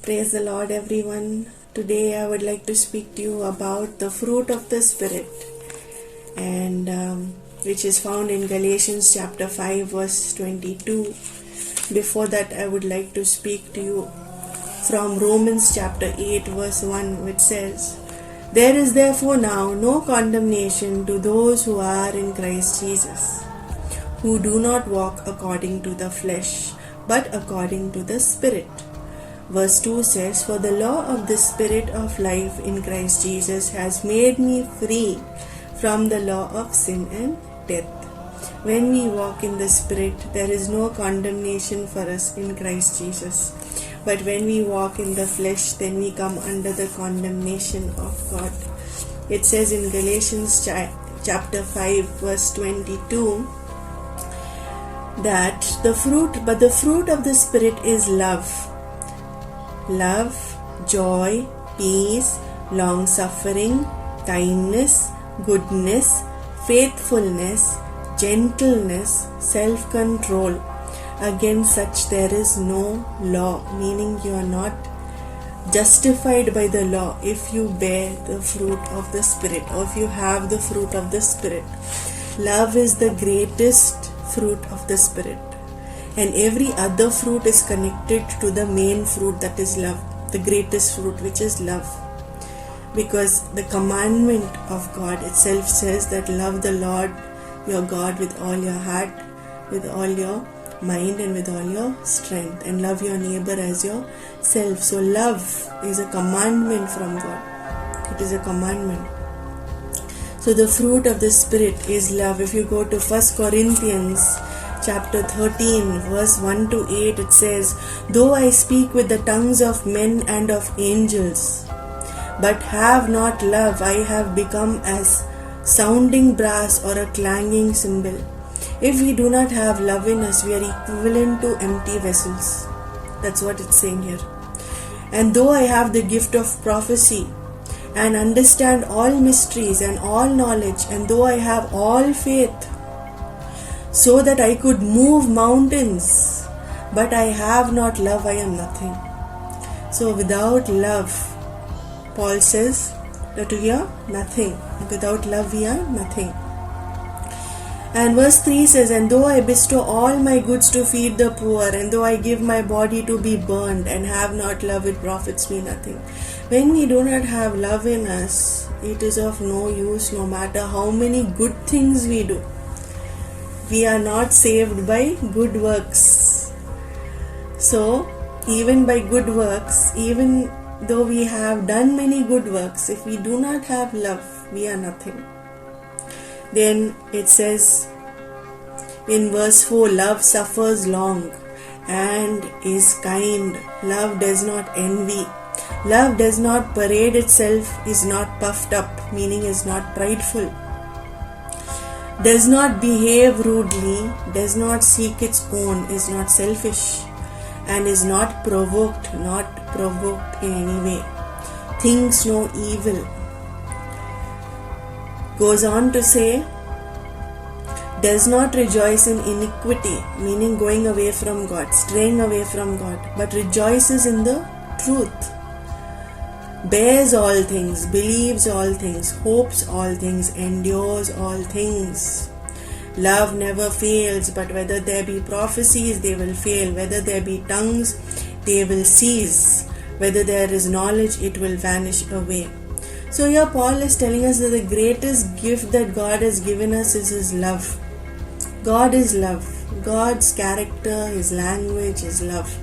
Praise the Lord, everyone. Today I would like to speak to you about the fruit of the Spirit, and which is found in Galatians chapter 5 verse 22. Before that, I would like to speak to you from Romans chapter 8 verse 1, which says, "There is therefore now no condemnation to those who are in Christ Jesus, who do not walk according to the flesh, but according to the Spirit." Verse 2 says, "For the law of the Spirit of life in Christ Jesus has made me free from the law of sin and death." When we walk in the Spirit, there is no condemnation for us in Christ Jesus. But when we walk in the flesh, then we come under the condemnation of God. It says in Galatians chapter 5 verse 22 that the fruit of the Spirit is love, joy, peace, long-suffering, kindness, goodness, faithfulness, gentleness, self-control. Against such there is no law, meaning you are not justified by the law if you bear the fruit of the Spirit, or if you have the fruit of the Spirit. Love is the greatest fruit of the Spirit, and every other fruit is connected to the main fruit, that is love, the greatest fruit, which is love. Because the commandment of God itself says that love the Lord your God with all your heart, with all your mind, and with all your strength, and love your neighbor as yourself. So love is a commandment from God. It is a commandment. So the fruit of the Spirit is love. If you go to 1 Corinthians chapter 13 verse 1 to 8, it says, "Though I speak with the tongues of men and of angels, but have not love, I have become as sounding brass or a clanging cymbal." If we do not have love in us, we are equivalent to empty vessels. That's what it's saying here. "And though I have the gift of prophecy and understand all mysteries and all knowledge, and though I have all faith, so that I could move mountains, but I have not love, I am nothing." So without love, Paul says that we are nothing. Without love, we are nothing. And verse 3 says, "And though I bestow all my goods to feed the poor, and though I give my body to be burned, and have not love, it profits me nothing." When we do not have love in us, it is of no use, no matter how many good things we do. We are not saved by good works. So, even by good works, even though we have done many good works, if we do not have love, we are nothing. Then it says in verse 4, "Love suffers long and is kind. Love does not envy. Love does not parade itself, is not puffed up," meaning is not prideful. "Does not behave rudely, does not seek its own, is not selfish, and is not provoked in any way. Thinks no evil." Goes on to say, "Does not rejoice in iniquity," meaning going away from God, straying away from God, "but rejoices in the truth. Bears all things, believes all things, hopes all things, endures all things. Love never fails, but whether there be prophecies, they will fail. Whether there be tongues, they will cease. Whether there is knowledge, it will vanish away." So here Paul is telling us that the greatest gift that God has given us is His love. God is love. God's character, His language is love.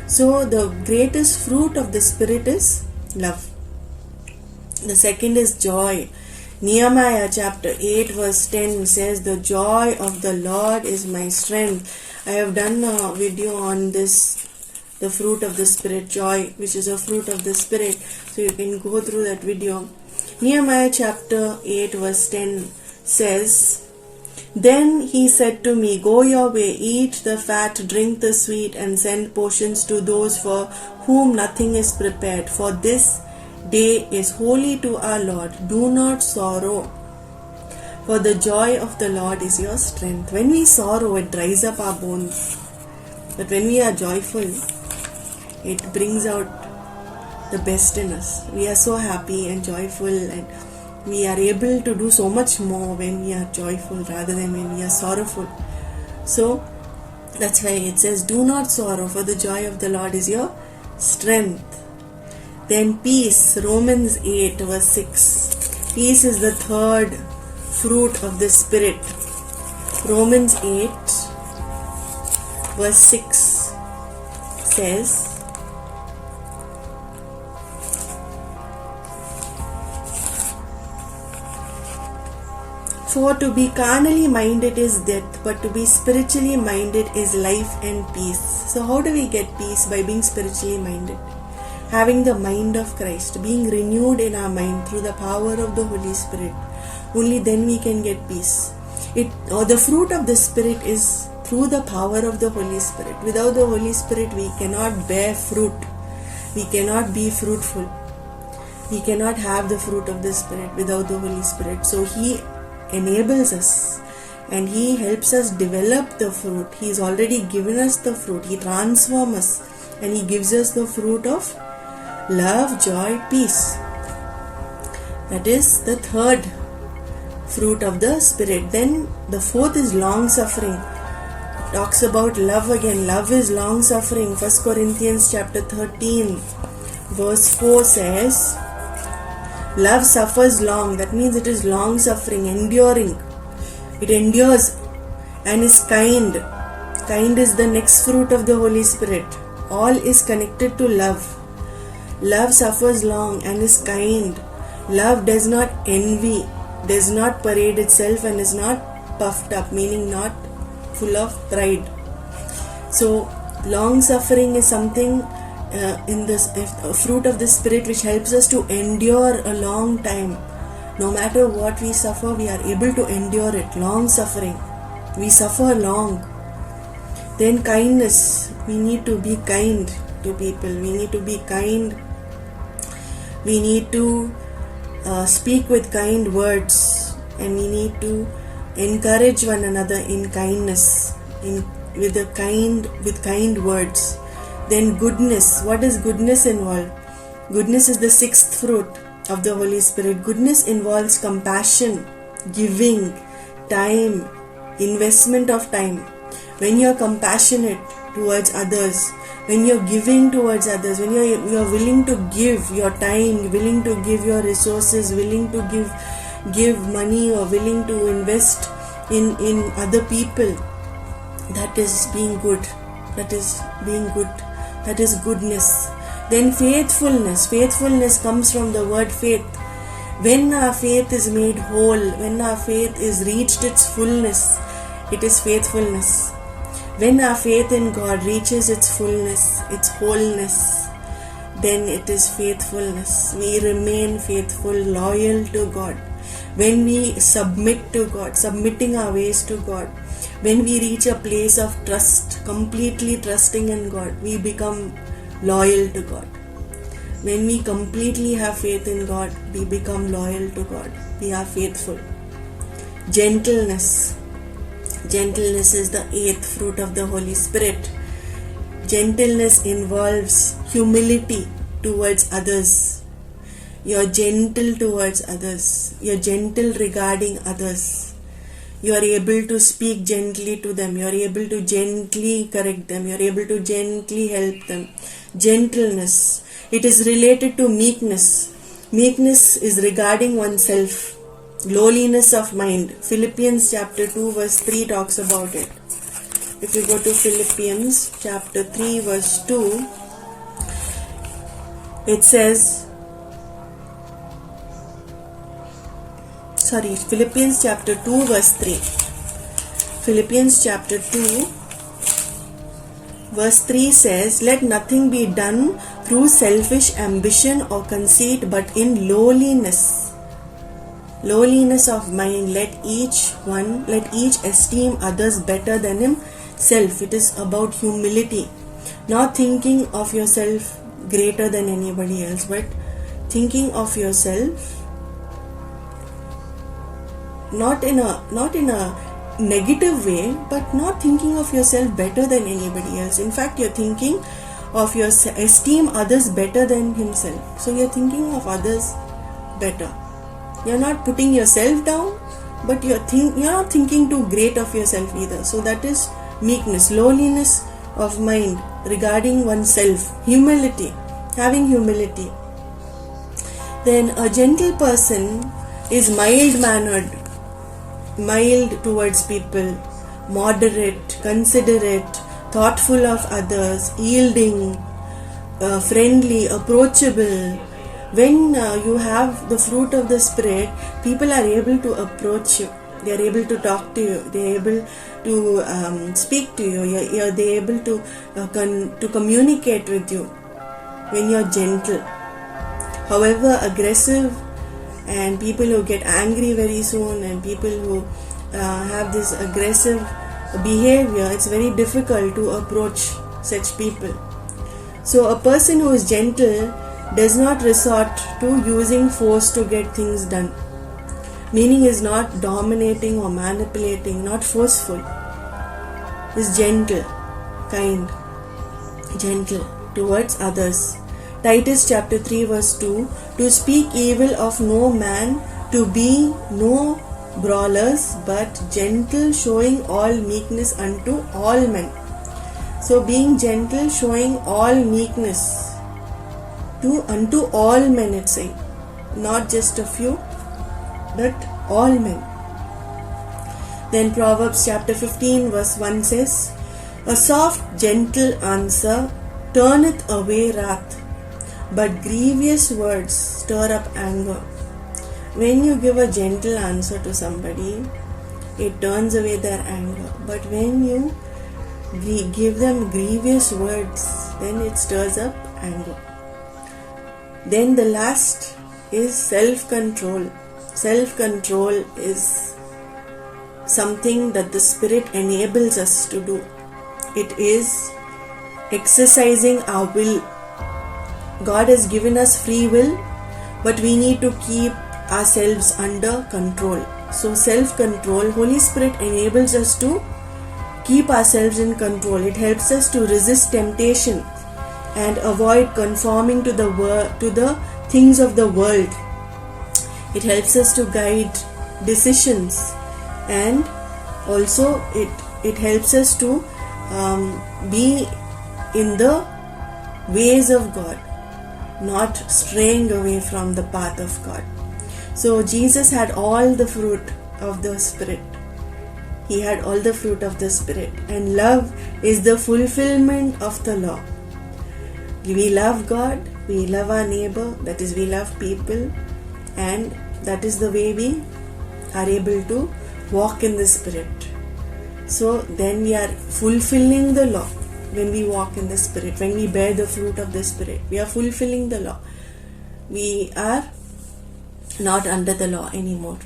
So the greatest fruit of the Spirit is love. The second is joy. Nehemiah chapter 8 verse 10 says, "The joy of the Lord is my strength." I have done a video on this, the fruit of the Spirit, joy, which is a fruit of the Spirit. So you can go through that video. Nehemiah chapter 8 verse 10 says, "Then he said to me, Go your way, eat the fat, drink the sweet, and send portions to those for whom nothing is prepared. For this day is holy to our Lord. Do not sorrow, for the joy of the Lord is your strength." When we sorrow, it dries up our bones. But when we are joyful, it brings out the best in us. We are so happy and joyful, and we are able to do so much more when we are joyful rather than when we are sorrowful. So that's why it says, do not sorrow, for the joy of the Lord is your strength. Then peace, Romans 8 verse 6. Peace is the third fruit of the Spirit. Romans 8 verse 6 says, for to be carnally minded is death, but to be spiritually minded is life and peace. So how do we get peace? By being spiritually minded. Having the mind of Christ, being renewed in our mind through the power of the Holy Spirit. Only then we can get peace. The fruit of the Spirit is through the power of the Holy Spirit. Without the Holy Spirit, we cannot bear fruit. We cannot be fruitful. We cannot have the fruit of the Spirit without the Holy Spirit. So He enables us and He helps us develop the fruit. He has already given us the fruit. He transforms us and He gives us the fruit of love, joy, peace. That is the third fruit of the Spirit. Then the fourth is long suffering. Talks about love again. Love is long suffering. 1 Corinthians chapter 13 verse 4 says, love suffers long. That means it is long suffering, enduring. It endures and is kind. Kind is the next fruit of the Holy Spirit. All is connected to love. Love suffers long and is kind. Love does not envy, does not parade itself, and is not puffed up, meaning not full of pride. So long suffering is something in this fruit of the Spirit which helps us to endure a long time. No matter what we suffer, we are able to endure it. Long suffering. We suffer long. Then kindness. We need to be kind to people. We need to be kind. We need to speak with kind words, and we need to encourage one another in kindness, with kind words. Then goodness. What does goodness involve? Goodness is the sixth fruit of the Holy Spirit. Goodness involves compassion, giving, time, investment of time. When you are compassionate towards others, when you are giving towards others, when you are willing to give your time, willing to give your resources, willing to give money, or willing to invest in other people, that is being good. That is being good. That is goodness. Then faithfulness. Faithfulness comes from the word faith. When our faith is made whole, when our faith is reached its fullness, it is faithfulness. When our faith in God reaches its fullness, its wholeness, then it is faithfulness. We remain faithful, loyal to God. When we submit to God, submitting our ways to God, when we reach a place of trust, completely trusting in God, we become loyal to God. When we completely have faith in God, we become loyal to God. We are faithful. Gentleness. Gentleness is the eighth fruit of the Holy Spirit. Gentleness involves humility towards others. You are gentle towards others. You are gentle regarding others. You are able to speak gently to them. You are able to gently correct them. You are able to gently help them. Gentleness. It is related to meekness. Meekness is regarding oneself. Lowliness of mind. Philippians chapter 2 verse 3 talks about it. If you go to Philippians chapter 3 verse 2, it says, Philippians chapter 2 verse 3. Philippians chapter 2 verse 3 says, let nothing be done through selfish ambition or conceit, but in lowliness of mind, let each esteem others better than himself. It is about humility, not thinking of yourself greater than anybody else, but thinking of yourself not in a negative way, but not thinking of yourself better than anybody else. In fact, you're thinking of your esteem others better than himself. So you're thinking of others better. You're not putting yourself down, but you're not thinking too great of yourself either. So that is meekness, lowliness of mind regarding oneself, humility, having humility. Then a gentle person is mild-mannered, mild towards people, moderate, considerate, thoughtful of others, yielding, friendly, approachable. When you have the fruit of the Spirit, people are able to approach you. They are able to talk to you. They are able to speak to you. They are able to communicate with you when you are gentle. However, aggressive and people who get angry very soon and people who have this aggressive behavior, it's very difficult to approach such people. So a person who is gentle does not resort to using force to get things done. Meaning is not dominating or manipulating, not forceful. Is gentle, kind, gentle towards others. Titus chapter 3 verse 2, to speak evil of no man, to be no brawlers, but gentle, showing all meekness unto all men. So being gentle, showing all meekness unto all men, it's saying, not just a few, but all men. Then Proverbs chapter 15 verse 1 says, a soft gentle answer turneth away wrath, but grievous words stir up anger. When you give a gentle answer to somebody, it turns away their anger. But when you give them grievous words, then it stirs up anger. Then the last is self-control. Self-control is something that the Spirit enables us to do. It is exercising our will. God has given us free will, but we need to keep ourselves under control. So self-control, Holy Spirit enables us to keep ourselves in control. It helps us to resist temptation and avoid conforming to the things of the world. It helps us to guide decisions, and also it helps us to be in the ways of God, not straying away from the path of God. So Jesus had all the fruit of the Spirit. He had all the fruit of the Spirit, and love is the fulfillment of the law. We love God, we love our neighbor, that is, we love people, and that is the way we are able to walk in the Spirit. So then we are fulfilling the law when we walk in the Spirit, when we bear the fruit of the Spirit. We are fulfilling the law. We are not under the law anymore.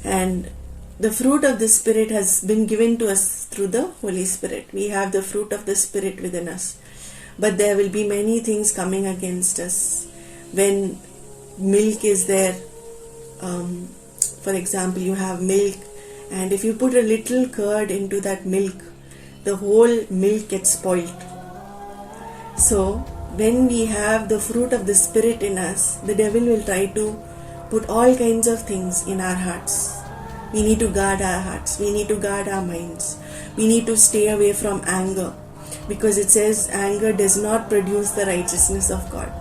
And the fruit of the Spirit has been given to us through the Holy Spirit. We have the fruit of the Spirit within us. But there will be many things coming against us. When milk is there, for example, you have milk, and if you put a little curd into that milk, the whole milk gets spoiled. So when we have the fruit of the Spirit in us, the devil will try to put all kinds of things in our hearts. We need to guard our hearts. We need to guard our minds. We need to stay away from anger, because it says anger does not produce the righteousness of God.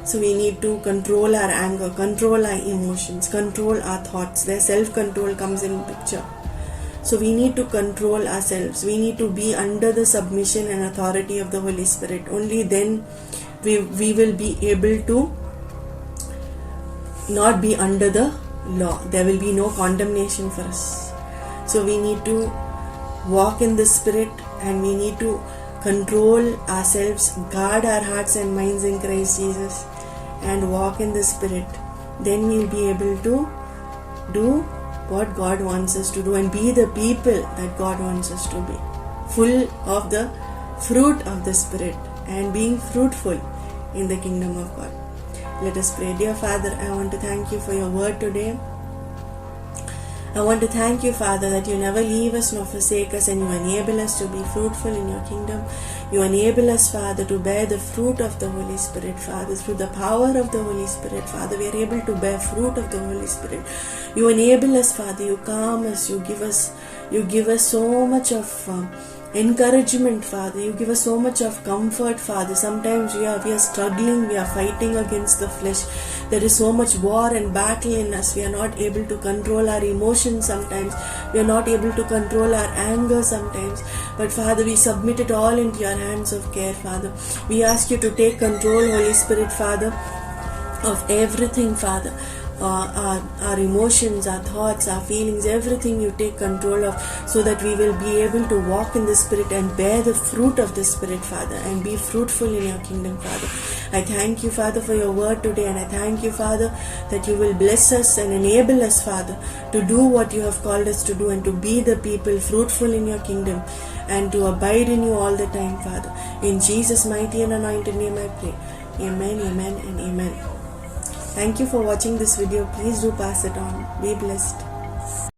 So we need to control our anger, control our emotions, control our thoughts. Their self-control comes in picture. So we need to control ourselves. We need to be under the submission and authority of the Holy Spirit. Only then we will be able to not be under the law. There will be no condemnation for us. So we need to walk in the Spirit, and we need to control ourselves, guard our hearts and minds in Christ Jesus, and walk in the Spirit. Then we'll be able to do what God wants us to do and be the people that God wants us to be, full of the fruit of the Spirit and being fruitful in the kingdom of God. Let us pray. Dear Father, I want to thank you for your word today. I want to thank you, Father, that you never leave us nor forsake us, and you enable us to be fruitful in your kingdom. You enable us, Father, to bear the fruit of the Holy Spirit, Father. Through the power of the Holy Spirit, Father, we are able to bear fruit of the Holy Spirit. You enable us, Father. You calm us. You give us so much of encouragement, Father. You give us so much of comfort, Father. Sometimes we are struggling, we are fighting against the flesh. There is so much war and battle in us. We are not able to control our emotions sometimes. We are not able to control our anger sometimes. But Father, we submit it all into your hands of care, Father. We ask you to take control, Holy Spirit, Father, of everything, Father. Our emotions, our thoughts, our feelings, everything you take control of, so that we will be able to walk in the Spirit and bear the fruit of the Spirit, Father, and be fruitful in your kingdom, Father. I thank you, Father, for your word today, and I thank you, Father, that you will bless us and enable us, Father, to do what you have called us to do, and to be the people fruitful in your kingdom, and to abide in you all the time, Father. In Jesus' mighty and anointed name I pray. Amen, amen, and amen. Thank you for watching this video. Please do pass it on. Be blessed.